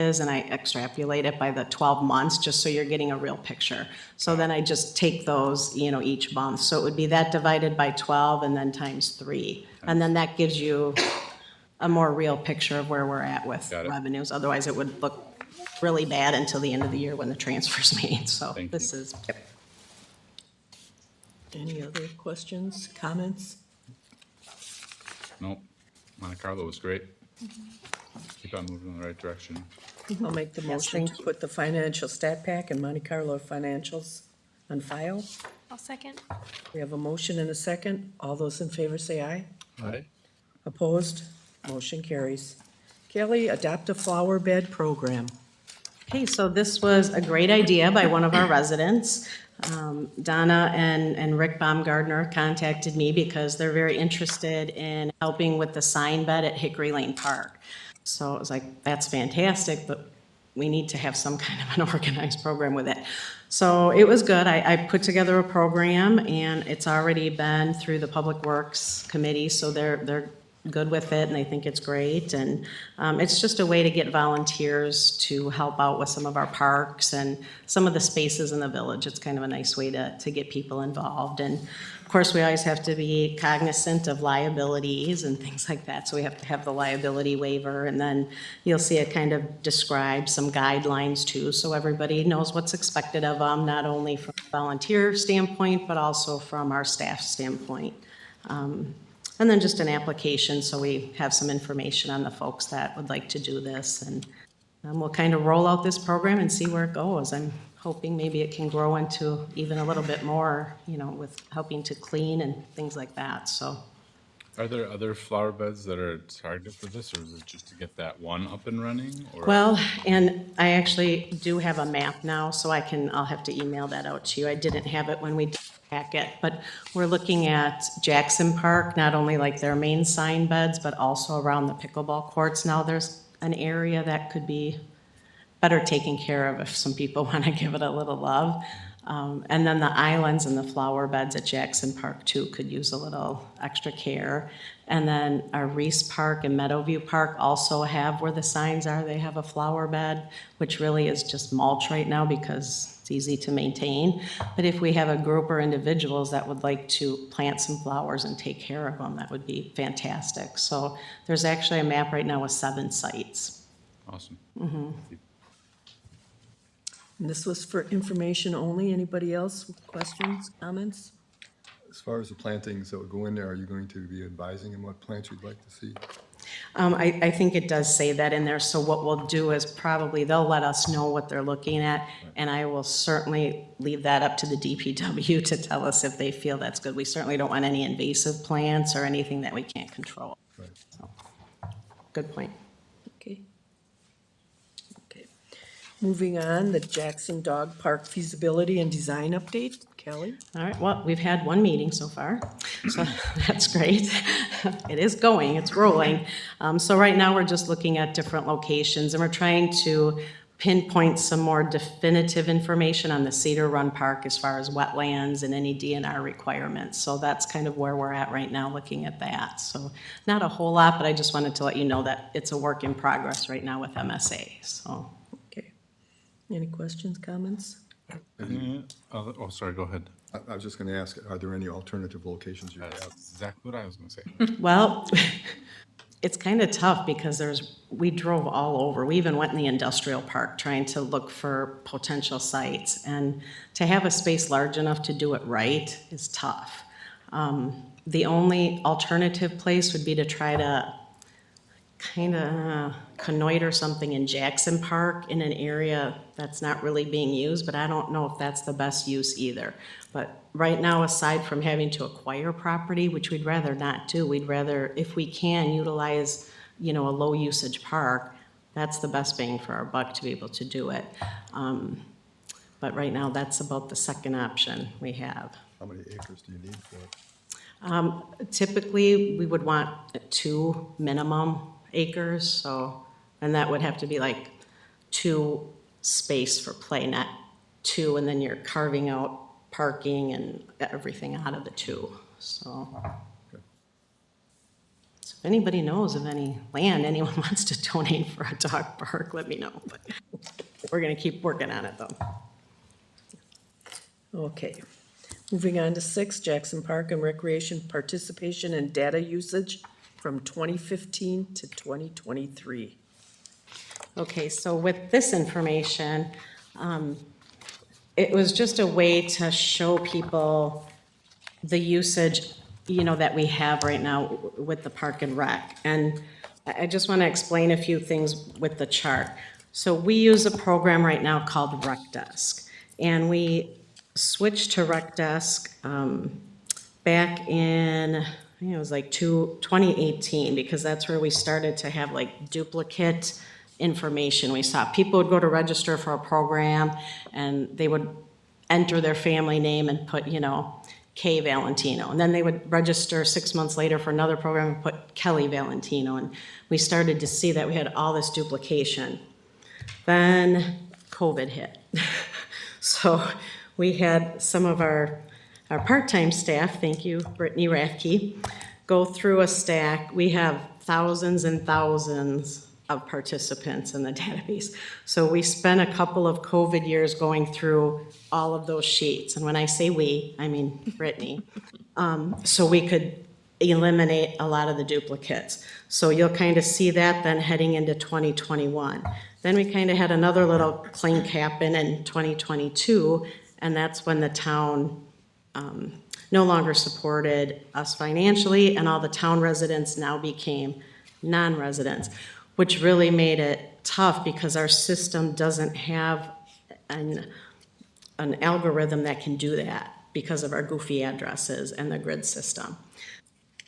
is, and I extrapolate it by the 12 months, just so you're getting a real picture. So then I just take those, each month. So it would be that divided by 12 and then times 3. And then that gives you a more real picture of where we're at with Got it. revenues. Otherwise, it would look really bad until the end of the year when the transfer's made. So Thank this you. is, Any other questions, comments? Nope. Monte Carlo was great. Keep on moving in the right direction. I'll make the Yes, motion thank to put the financial stat pack and Monte Carlo financials on file. I'll second. We have a motion and a second. All those in favor say aye. Aye. Opposed? Motion carries. Kelly, adopt a flower bed program. okay, so this was a great idea by one of our residents. Donna and Rick Baumgardner contacted me because they're very interested in helping with the sign bed at Hickory Lane Park. So I was like, that's fantastic, but we need to have some kind of an organized program with it. So it was good. I put together a program, and it's already been through the Public Works Committee, so they're good with it, and they think it's great. And it's just a way to get volunteers to help out with some of our parks and some of the spaces in the village. It's kind of a nice way to get people involved. And of course, we always have to be cognizant of liabilities and things like that. So we have to have the liability waiver, and then you'll see it kind of describes some guidelines too, so everybody knows what's expected of them, not only from a volunteer standpoint, but also from our staff standpoint. And then just an application, so we have some information on the folks that would like to do this. And we'll kind of roll out this program and see where it goes. I'm hoping maybe it can grow into even a little bit more, with helping to clean and things like that, so. Are there other flower beds that are targeted for this, or is it just to get that one up and running? Or? Well, and I actually do have a map now, so I'll have to email that out to you. I didn't have it when we did the packet, but we're looking at Jackson Park, not only like their main sign beds, but also around the pickleball courts. Now there's an area that could be better taken care of if some people want to give it a little love. And then the islands and the flower beds at Jackson Park too could use a little extra care. And then our Reese Park and Meadowview Park also have, where the signs are, they have a flower bed, which really is just mulch right now because it's easy to maintain. But if we have a group or individuals that would like to plant some flowers and take care of them, that would be fantastic. So there's actually a map right now with 7 sites. Awesome. And this was for information only. Anybody else with questions, comments? As far as the plantings that would go in there, are you going to be advising them what plants you'd like to see? I think it does say that in there, so what we'll do is probably they'll let us know what they're looking at, and I will certainly leave that up to the DPW to tell us if they feel that's good. We certainly don't want any invasive plants or anything that we can't control. Right. So, good point. Okay. Okay. Moving on, the Jackson Dog Park feasibility and design update. Kelly? All right, well, we've had one meeting so far, so that's great. It is going, it's rolling. So right now, we're just looking at different locations, and we're trying to pinpoint some more definitive information on the Cedar Run Park as far as wetlands and any DNR requirements. So that's kind of where we're at right now, looking at that. So not a whole lot, but I just wanted to let you know that it's a work in progress right now with MSA, so. Okay. Any questions, comments? Oh, sorry, go ahead. I was just going to ask, are there any alternative locations you That's have? exactly what I was going to say. Well, it's kind of tough because we drove all over. We even went in the industrial park trying to look for potential sites. And to have a space large enough to do it right is tough. The only alternative place would be to try to kind of connoiter something in Jackson Park in an area that's not really being used, but I don't know if that's the best use either. But right now, aside from having to acquire property, which we'd rather not do, we'd rather, if we can, utilize, a low usage park. That's the best bang for our buck to be able to do it. But right now, that's about the second option we have. How many acres do you need for it? Typically, we would want 2 minimum acres, so, and that would have to be like 2 space for play, not 2, and then you're carving out parking and everything out of the 2, so. Okay. So If anybody knows of any land anyone wants to donate for a dog park, let me know. But we're gonna keep working on it though. Okay. Moving on to 6, Jackson Park and Recreation participation and data usage from 2015 to 2023. Okay, so with this information, it was just a way to show people the usage, that we have right now with the Park and Rec. And I just want to explain a few things with the chart. So we use a program right now called Rec Desk. And we switched to Rec Desk back in, I think it was like 2018, because that's where we started to have like duplicate information. We saw people would go to register for a program and they would enter their family name and put, K Valentino. And then they would register 6 months later for another program and put Kelly Valentino. And we started to see that we had all this duplication. Then COVID hit. So we had some of our part-time staff, thank you, Brittany Rathke, go through a stack. We have thousands and thousands of participants in the database. So we spent a couple of COVID years going through all of those sheets. And when I say we, I mean Brittany. So we could eliminate a lot of the duplicates. So you'll kind of see that then heading into 2021. Then we kind of had another little clink happen in 2022, and that's when the town no longer supported us financially, and all the town residents now became non-residents, which really made it tough because our system doesn't have an algorithm that can do that because of our goofy addresses and the grid system.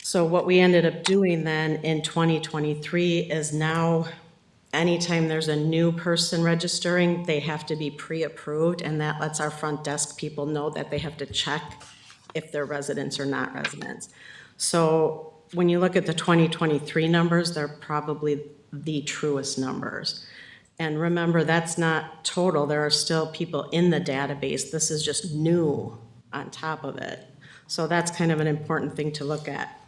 So what we ended up doing then in 2023 is now anytime there's a new person registering, they have to be pre-approved, and that lets our front desk people know that they have to check if they're residents or not residents. So when you look at the 2023 numbers, they're probably the truest numbers. And remember, that's not total. There are still people in the database. This is just new on top of it. So that's kind of an important thing to look at.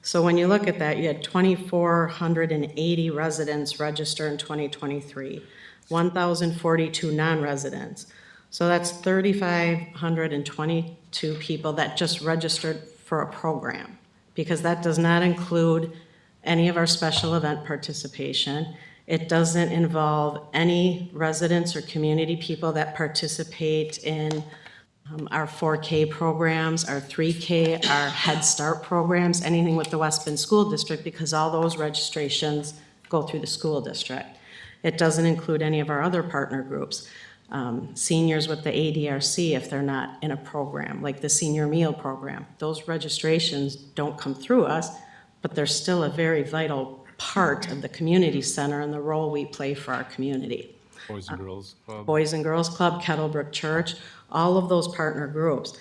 So when you look at that, you had 2,480 residents register in 2023, 1,042 non-residents. So that's 3,522 people that just registered for a program, because that does not include any of our special event participation. It doesn't involve any residents or community people that participate in our 4K programs, our 3K, our Head Start programs, anything with the West Bend School District, because all those registrations go through the school district. It doesn't include any of our other partner groups. Seniors with the ADRC, if they're not in a program, like the senior meal program. Those registrations don't come through us, but they're still a very vital part of the community center and the role we play for our community. Boys and Girls Club. Boys and Girls Club, Kettlebrook Church, all of those partner groups.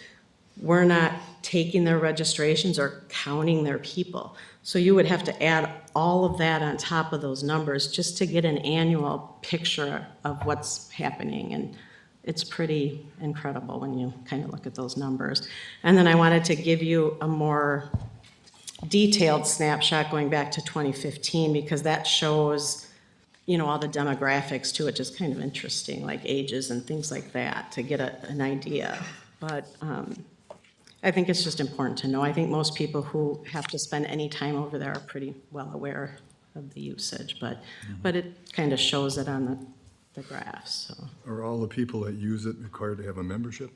We're not taking their registrations or counting their people. So you would have to add all of that on top of those numbers just to get an annual picture of what's happening. And it's pretty incredible when you kind of look at those numbers. And then I wanted to give you a more detailed snapshot going back to 2015, because that shows, all the demographics too, which is kind of interesting, like ages and things like that, to get an idea. But I think it's just important to know. I think most people who have to spend any time over there are pretty well aware of the usage, but it kind of shows it on the graphs, so. Are all the people that use it required to have a membership?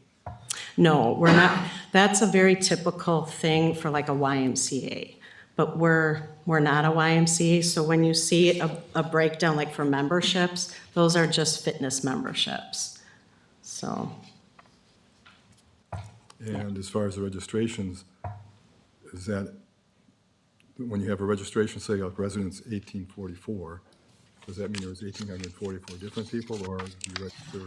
No, we're not. That's a very typical thing for like a YMCA, but we're not a YMCA. So when you see a breakdown like for memberships, those are just fitness memberships. So. And as far as the registrations, is that, when you have a registration, say like residents 1844, does that mean there was 1,844 different people, or do you register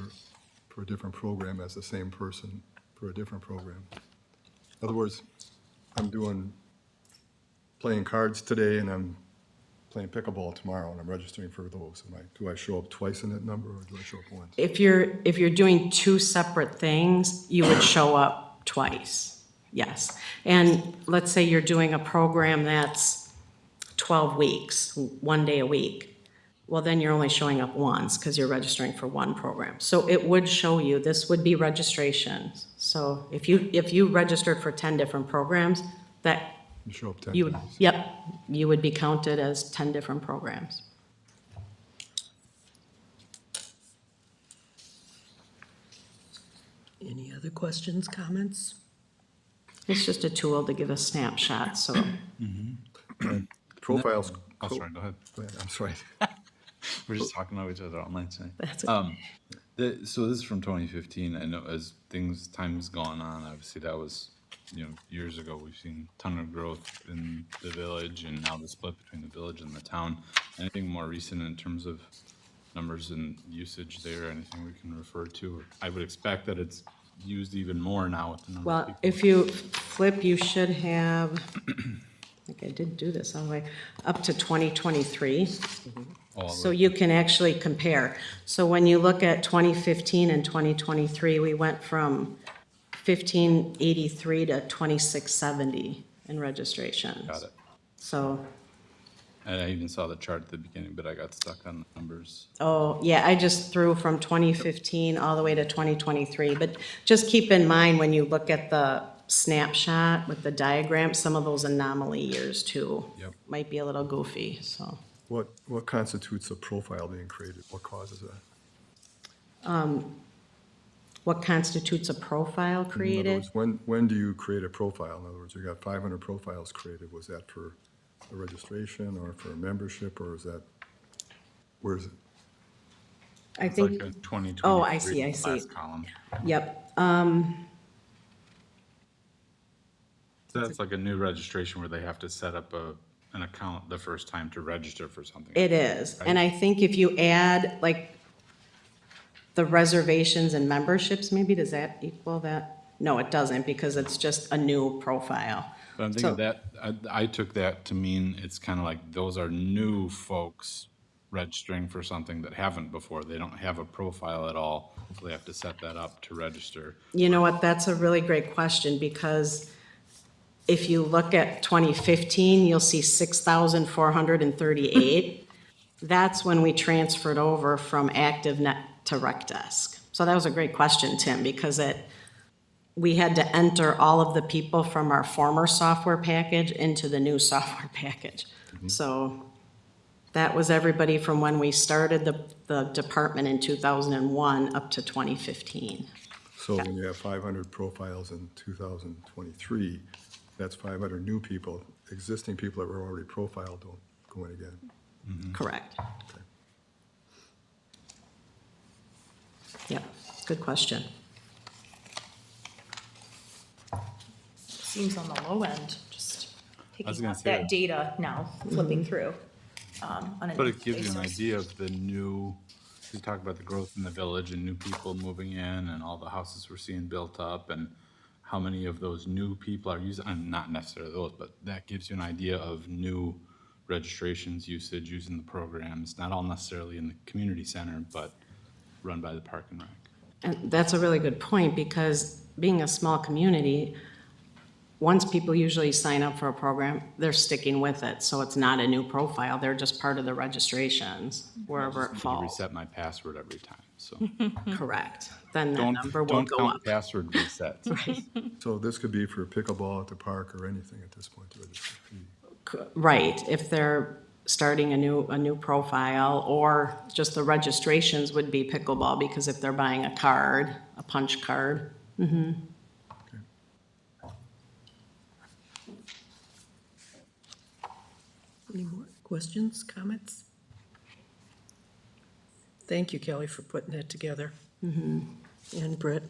for a different program as the same person for a different program? In other words, I'm playing cards today and I'm playing pickleball tomorrow and I'm registering for those. Do I show up twice in that number, or do I show up once? If you're doing two separate things, you would show up twice, yes. And let's say you're doing a program that's 12 weeks, 1 day a week, well, then you're only showing up once because you're registering for one program. So it would show you, this would be registration. So if you registered for 10 different programs, that You show up 10 you would, days. yep, you would be counted as 10 different programs. Any other questions, comments? It's just a tool to give a snapshot, so. Profiles. Oh, sorry, go ahead. Go ahead, I'm sorry. We're just talking about each other all night tonight. That's okay. So this is from 2015. I know as time's gone on, obviously that was, years ago. We've seen a ton of growth in the village and now the split between the village and the town. Anything more recent in terms of numbers and usage there, anything we can refer to? I would expect that it's used even more now with the number of Well, people. if you flip, you should have, I think I did do this all the way, up to 2023. All So the- you can actually compare. So when you look at 2015 and 2023, we went from 1583 to 2670 in registrations. Got it. So, And I even saw the chart at the beginning, but I got stuck on the numbers. oh, yeah, I just threw from 2015 all the way to 2023. But just keep in mind, when you look at the snapshot with the diagram, some of those anomaly years too. Yep. Might be a little goofy, so. What constitutes a profile being created? What causes that? What constitutes a profile In other created? words, when do you create a profile? In other words, you got 500 profiles created. Was that for a registration or for a membership, or is that, where is it? I It's like think, a 2023 Oh, I see, I see. last column. yep, So that's like a new registration where they have to set up an account the first time to register for something. it is. And I think if you add, like, the reservations and memberships, maybe, does that equal that? No, it doesn't, because it's just a new profile. But I'm So- thinking that, I took that to mean it's kind of like those are new folks registering for something that haven't before. They don't have a profile at all, so they have to set that up to register. You know what, that's a really great question, because if you look at 2015, you'll see 6,438. That's when we transferred over from ActiveNet to RecDesk. So that was a great question, Tim, because we had to enter all of the people from our former software package into the new software package. So that was everybody from when we started the department in 2001 up to 2015. So when you have 500 profiles in 2023, that's 500 new people. Existing people that were already profiled don't go in again. Correct. Yep, good question. Seems on the low end, just was picking gonna up say that that. data now, flipping through. On a But new it gives you an basis. idea of the new, we talk about the growth in the village and new people moving in and all the houses we're seeing built up and how many of those new people are using, and not necessarily those, but that gives you an idea of new registrations, usage, using the programs, not all necessarily in the community center, but run by the Park and Rec. And that's a really good point, because being a small community, once people usually sign up for a program, they're sticking with it. So it's not a new profile, they're just part of the registrations, wherever it I falls. reset my password every time, so Correct. Then that don't, number will don't go count up. password resets. So this could be for pickleball at the park or anything at this point to register fee. Right, if they're starting a new profile, or just the registrations would be pickleball, because if they're buying a card, a punch card. Any more questions, comments? Thank you, Kelly, for putting that together. And Britt.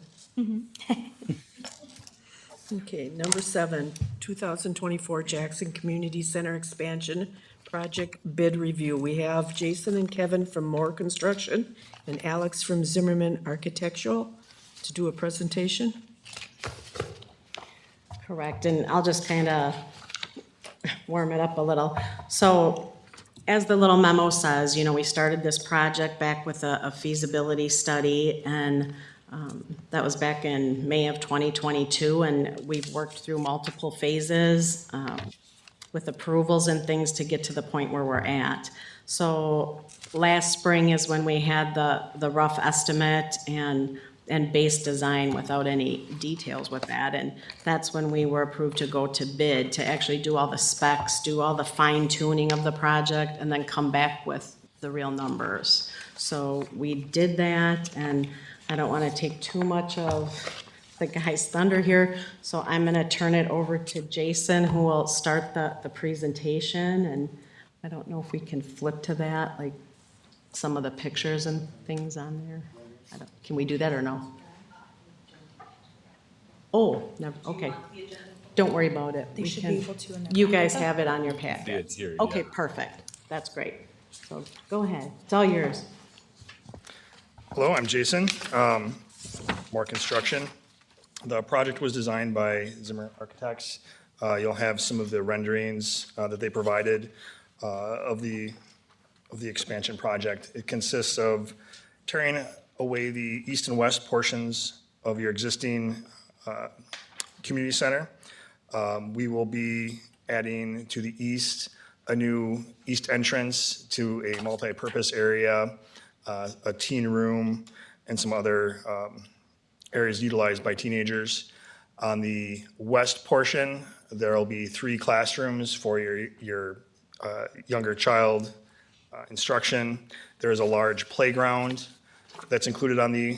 Okay, number 7, 2024 Jackson Community Center Expansion Project Bid Review. We have Jason and Kevin from Moore Construction and Alex from Zimmerman Architectural to do a presentation. Correct, and I'll just kind of warm it up a little. So, as the little memo says, we started this project back with a feasibility study, and that was back in May of 2022, and we've worked through multiple phases. with approvals and things to get to the point where we're at. So last spring is when we had the rough estimate and base design without any details with that. And that's when we were approved to go to bid, to actually do all the specs, do all the fine tuning of the project, and then come back with the real numbers. So we did that, and I don't want to take too much of the guy's thunder here, so I'm going to turn it over to Jason, who will start the presentation, and I don't know if we can flip to that, like some of the pictures and things on there. Can we do that or no? Oh, never, okay. Don't worry about it. They We should can- be able to in their You guys packet. have it on your packet. It's here, Okay, yeah. perfect. That's great. So go ahead. It's all yours. Hello, I'm Jason, Moore Construction. The project was designed by Zimmer Architects. You'll have some of the renderings that they provided of the expansion project. It consists of tearing away the east and west portions of your existing community center. We will be adding to the east a new east entrance to a multi-purpose area, a teen room, and some other areas utilized by teenagers. On the west portion, there will be 3 classrooms for your younger child instruction. There is a large playground that's included on the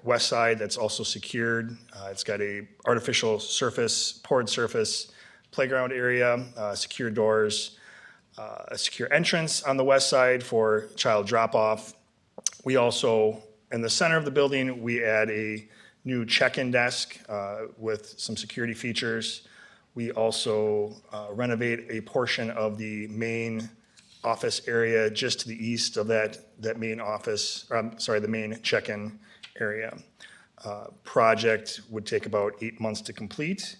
west side that's also secured. It's got a artificial surface, poured surface playground area, secure doors, a secure entrance on the west side for child drop-off. We also, in the center of the building, we add a new check-in desk with some security features. We also renovate a portion of the main office area just to the east of that main office, the main check-in area. Project would take about 8 months to complete.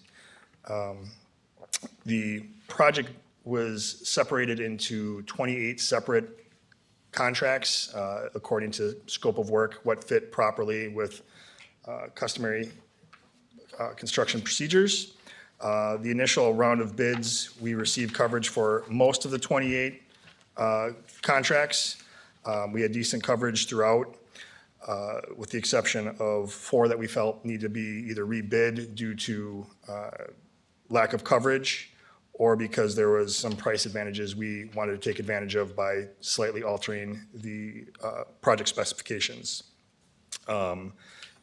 The project was separated into 28 separate contracts according to scope of work, what fit properly with customary construction procedures. The initial round of bids, we received coverage for most of the 28 contracts. We had decent coverage throughout, with the exception of 4 that we felt need to be either rebid due to lack of coverage or because there was some price advantages we wanted to take advantage of by slightly altering the project specifications.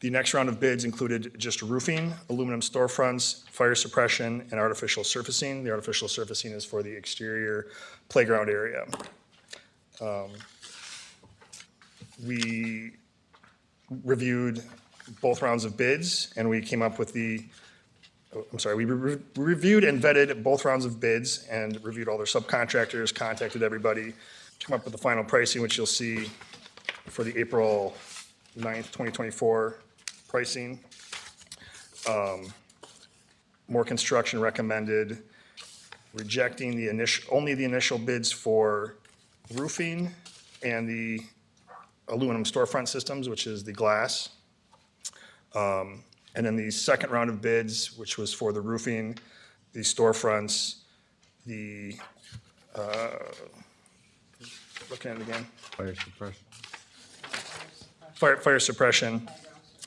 The next round of bids included just roofing, aluminum storefronts, fire suppression, and artificial surfacing. The artificial surfacing is for the exterior playground area. We reviewed both rounds of bids, and we came up with we reviewed and vetted both rounds of bids and reviewed all their subcontractors, contacted everybody, came up with the final pricing, which you'll see for the April 9th, 2024 pricing. Moore Construction recommended rejecting only the initial bids for roofing and the aluminum storefront systems, which is the glass. And then the second round of bids, which was for the roofing, the storefronts, looking at it again, Fire suppression. fire suppression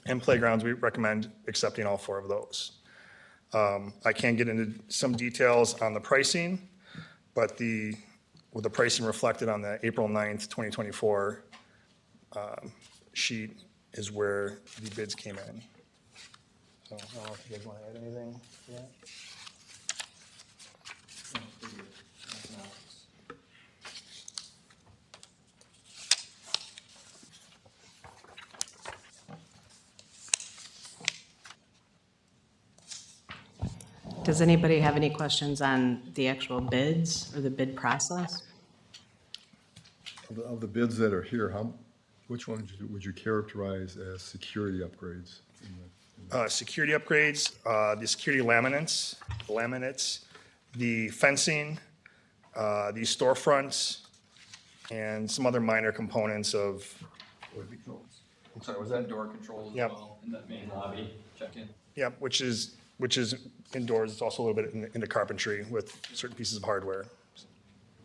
and playgrounds, we recommend accepting all 4 of those. I can get into some details on the pricing, but with the pricing reflected on the April 9th, 2024 sheet is where the bids came in. So I don't know if you guys want to add anything to that? Does anybody have any questions on the actual bids or the bid process? Of the bids that are here, which ones would you characterize as security upgrades? Security upgrades, the security laminates, the fencing, the storefronts, and some other minor components of, I'm sorry, was that door controls as Yep. well in that main lobby check-in? yep, which is which is indoors. It's also a little bit into carpentry with certain pieces of hardware.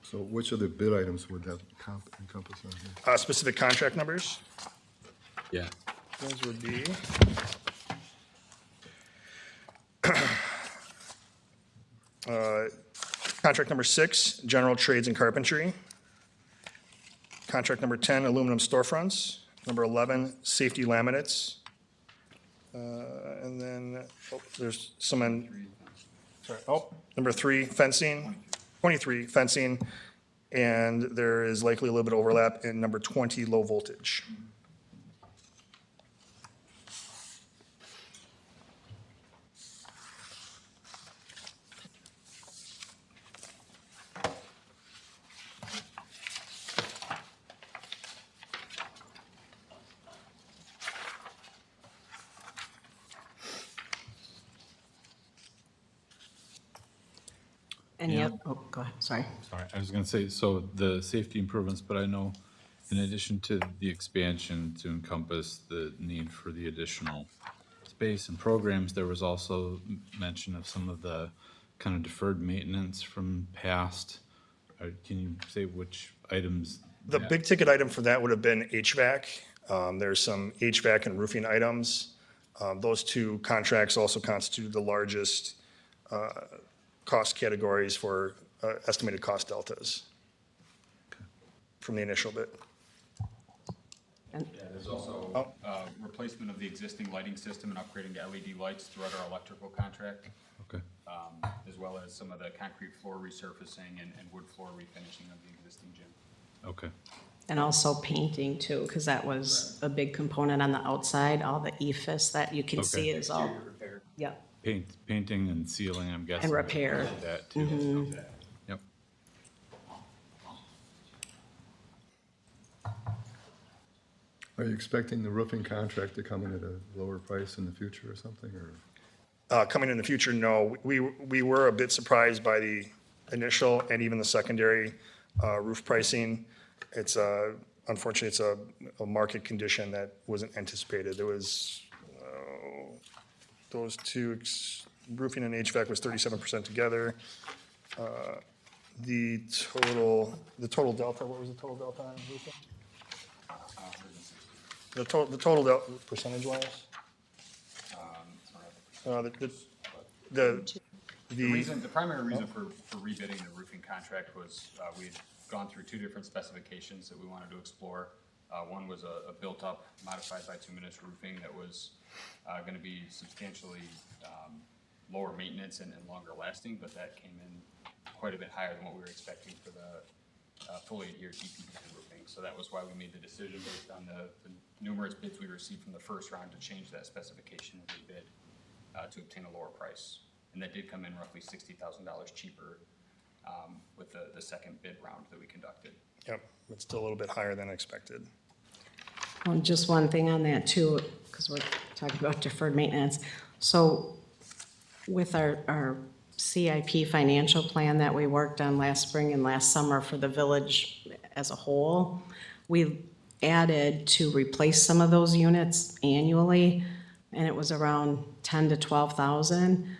So which of the bid items would that encompass on here? Specific contract numbers, Yeah. those would be. Contract number 6, general trades and carpentry. Contract number 10, aluminum storefronts. Number 11, safety laminates. And then, there's some number 3, fencing, 23, fencing. And there is likely a little bit of overlap in number 20, low voltage. Any Yeah. other, oh, go ahead, sorry. Sorry, I was gonna say, so the safety improvements, but I know in addition to the expansion to encompass the need for the additional space and programs, there was also mention of some of the kind of deferred maintenance from past. Can you say which items? The that- big ticket item for that would have been HVAC. There's some HVAC and roofing items. Those two contracts also constitute the largest cost categories for estimated cost deltas from the initial bid. Yeah, there's also replacement of the existing lighting system and upgrading to LED lights throughout our electrical contract, Okay, as well as some of the concrete floor resurfacing and wood floor refinishing of the existing gym. okay, And also painting too, because that was a big component on the outside, all the EFS that you can see Okay. is all, yeah. painting and sealing, I'm guessing. repair. That too. Yep. Are you expecting the roofing contract to come in at a lower price in the future or something, or? Coming in the future, no. We were a bit surprised by the initial and even the secondary roof pricing. It's unfortunately, it's a market condition that wasn't anticipated. There was, those two, roofing and HVAC was 37% together. The total delta, what was the total delta on roofing? The total delta, percentage-wise? The primary reason for rebidding the roofing contract was, we'd gone through two different specifications that we wanted to explore. One was a built-up modified bituminous roofing that was gonna be substantially lower maintenance and longer lasting, but that came in quite a bit higher than what we were expecting for the fully adhered DPPM roofing. So that was why we made the decision based on the numerous bids we received from the first round to change that specification of the bid to obtain a lower price. And that did come in roughly $60,000 cheaper with the second bid round that we conducted. Yep, it's still a little bit higher than expected. Well, just one thing on that too, because we're talking about deferred maintenance. So with our CIP financial plan that we worked on last spring and last summer for the village as a whole, we added to replace some of those units annually, and it was around 10 to 12,000.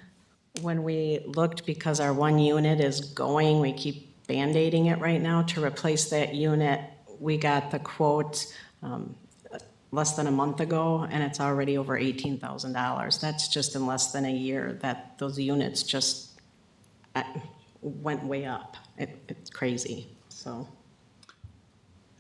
When we looked, because our one unit is going, we keep Band-Aiding it right now, to replace that unit, we got the quote less than a month ago, and it's already over $18,000. That's just in less than a year that those units just went way up. It's crazy, so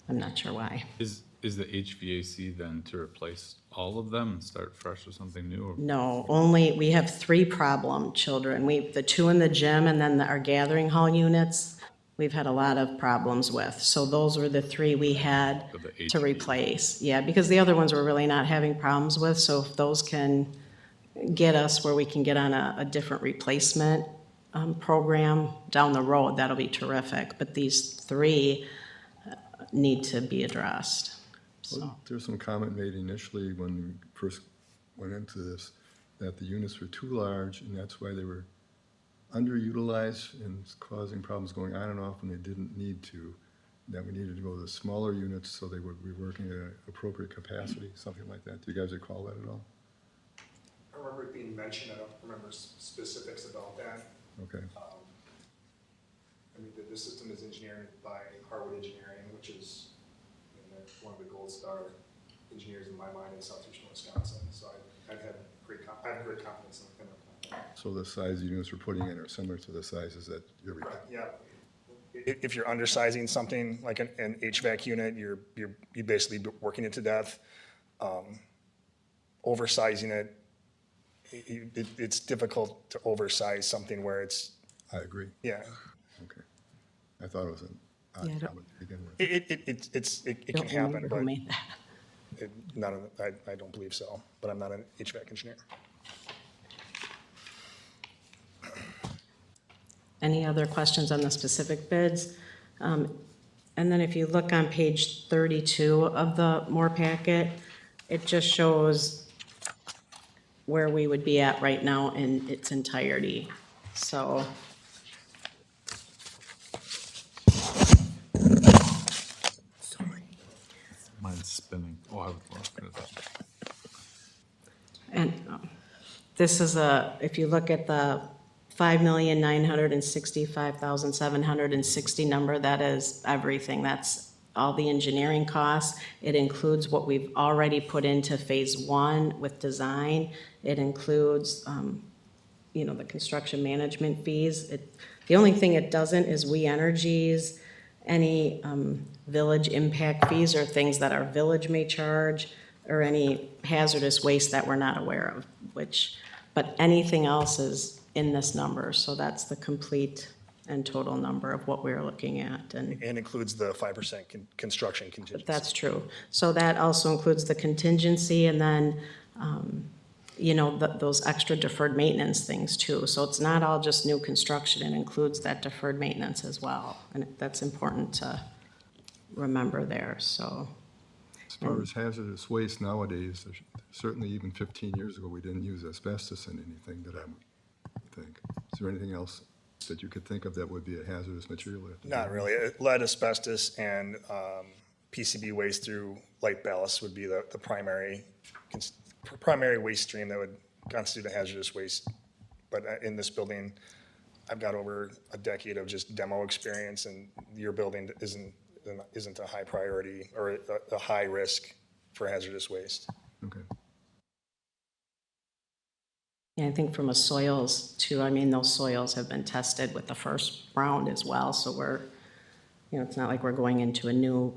I'm not sure why. Is the HVAC then to replace all of them and start fresh with something new? Or- No, only, we have 3 problem children. The 2 in the gym and then our gathering hall units, we've had a lot of problems with. So those were the 3 we had For the to HVAC. replace. Yeah, because the other ones we're really not having problems with. So if those can get us where we can get on a different replacement program down the road, that'll be terrific. But these 3 need to be addressed. So, There's some comment made initially when we first went into this, that the units were too large, and that's why they were underutilized and causing problems going on and off when they didn't need to, that we needed to go to the smaller units so they would be working at appropriate capacity, something like that. Do you guys recall that at all? I remember it being mentioned, I don't remember specifics about that. Okay, I mean, the system is engineered by Harwood Engineering, which is, you know, they're one of the gold star engineers in my mind in southeastern Wisconsin. So I have great confidence in their plan. so the size units we're putting in are similar to the sizes that you're, Yeah. If you're undersizing something like an HVAC unit, you're basically working it to death. Oversizing it, it's difficult to oversize something where it's, I agree, yeah. okay. I thought it was an odd Yeah, I don't- comment to begin with. It can Don't happen, remember but who made that. I don't believe so, but I'm not an HVAC engineer. Any other questions on the specific bids? And then if you look on page 32 of the Moore packet, it just shows where we would be at right now in its entirety. So Mine's spinning. Oh, I was looking at that. And this is if you look at the 5,965,760 number, that is everything. That's all the engineering costs. It includes what we've already put into phase one with design. It includes, the construction management fees. The only thing it doesn't is We Energies, any village impact fees or things that our village may charge, or any hazardous waste that we're not aware of, but anything else is in this number, so that's the complete and total number of what we're looking at, and And includes the 5% construction contingency. that's true. So that also includes the contingency, and then, those extra deferred maintenance things too. So it's not all just new construction, it includes that deferred maintenance as well, and that's important to remember there, so. As far as hazardous waste nowadays, certainly even 15 years ago, we didn't use asbestos in anything that I would think. Is there anything else that you could think of that would be a hazardous material? Not really. Lead, asbestos, and PCB waste through light ballast would be the primary waste stream that would constitute a hazardous waste. But in this building, I've got over a decade of just demo experience, and your building isn't a high priority or a high risk for hazardous waste. Okay. Yeah, I think from a soils too, those soils have been tested with the first round as well, so it's not like we're going into a new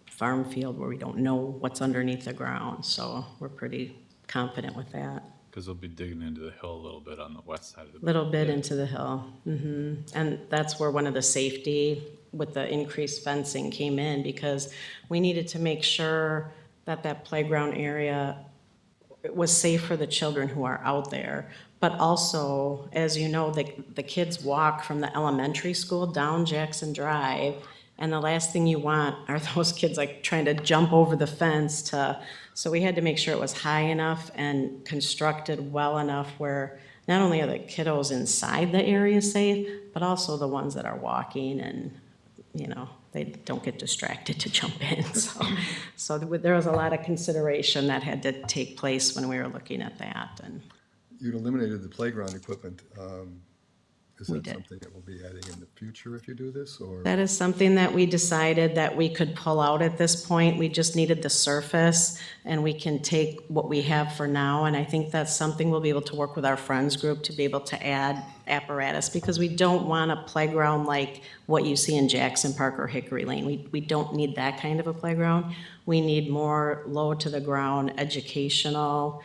farm field where we don't know what's underneath the ground, so we're pretty confident with that. Because they'll be digging into the hill a little bit on the west side of the. Little bit into the hill. And that's where one of the safety with the increased fencing came in, because we needed to make sure that playground area was safe for the children who are out there. But also, as you know, the kids walk from the elementary school down Jackson Drive, and the last thing you want are those kids like trying to jump over the fence so we had to make sure it was high enough and constructed well enough where not only are the kiddos inside the area safe, but also the ones that are walking and, they don't get distracted to jump in. So there was a lot of consideration that had to take place when we were looking at that, and You eliminated the playground equipment. Is We that did. something that will be adding in the future if you do this, or? that is something that we decided that we could pull out at this point. We just needed the surface, and we can take what we have for now, and I think that's something we'll be able to work with our Friends group to be able to add apparatus, because we don't want a playground like what you see in Jackson Park or Hickory Lane. We don't need that kind of a playground. We need more low-to-the-ground educational,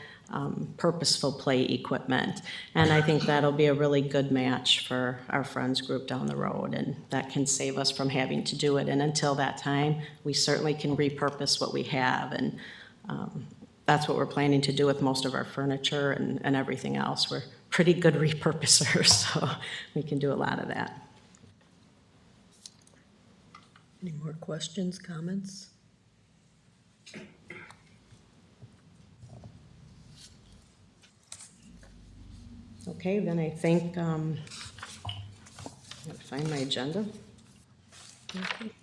purposeful play equipment. And I think that'll be a really good match for our Friends group down the road, and that can save us from having to do it. And until that time, we certainly can repurpose what we have, and that's what we're planning to do with most of our furniture and everything else. We're pretty good repurposers, so we can do a lot of that. Any more questions, comments? Okay, then I think, I'll find my agenda.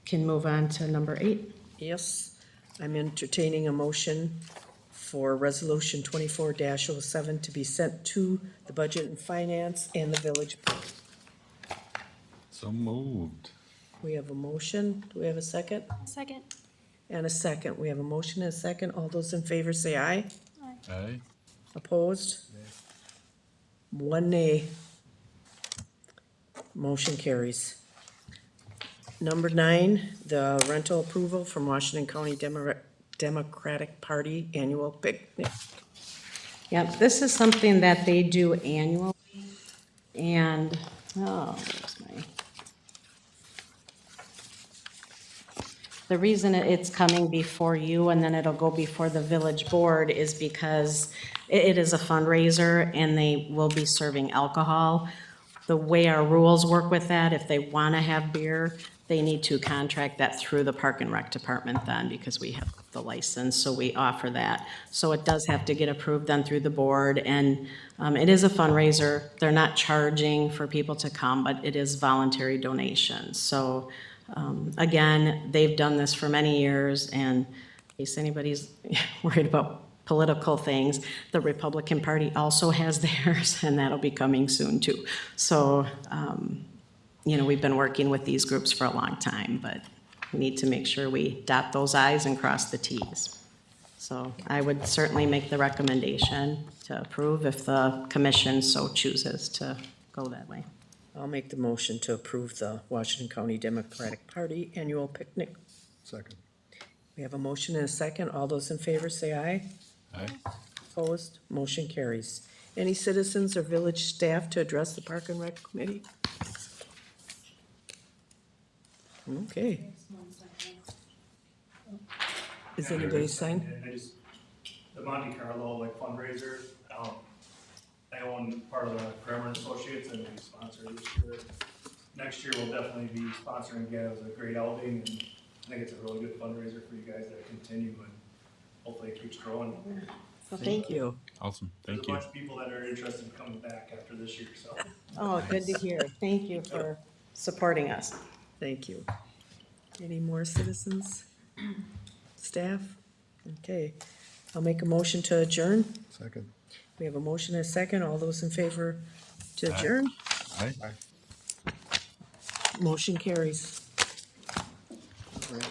Can move on to number 8. Yes, I'm entertaining a motion for Resolution 24-07 to be sent to the Budget and Finance and the Village Board. So moved. We have a motion. Do we have a second? Second. And a second. We have a motion and a second. All those in favor say aye. Aye. Opposed? One nay. Motion carries. Number 9, the rental approval from Washington County Democratic Party Annual Picnic. Yep, this is something that they do annually, and, oh, where's my? The reason it's coming before you and then it'll go before the village board is because it is a fundraiser and they will be serving alcohol. The way our rules work with that, if they want to have beer, they need to contract that through the Park and Rec Department then, because we have the license, so we offer that. So it does have to get approved then through the board, and it is a fundraiser. They're not charging for people to come, but it is voluntary donations. So, again, they've done this for many years, and in case anybody's worried about political things, the Republican Party also has theirs, and that'll be coming soon too. So, we've been working with these groups for a long time, but we need to make sure we dot those i's and cross the t's. So I would certainly make the recommendation to approve if the commission so chooses to go that way. I'll make the motion to approve the Washington County Democratic Party Annual Picnic. Second. We have a motion and a second. All those in favor say aye. Aye. Opposed? Motion carries. Any citizens or village staff to address the Park and Rec Committee? Okay. Is anybody signed? I just, the Monte Carlo fundraiser, I own part of the Grammar Associates and we sponsor this year. Next year we'll definitely be sponsoring again. It was a great outing and I think it's a really good fundraiser for you guys to continue and hopefully it keeps growing. Thank you. Awesome. There's Thank a you. bunch of people that are interested in coming back after this year, so. Oh, good to hear. Thank you for supporting us. Thank you. Any more citizens? Staff? Okay. I'll make a motion to adjourn. Second. We have a motion and a second. All those in favor to adjourn? Aye. Motion carries. All right.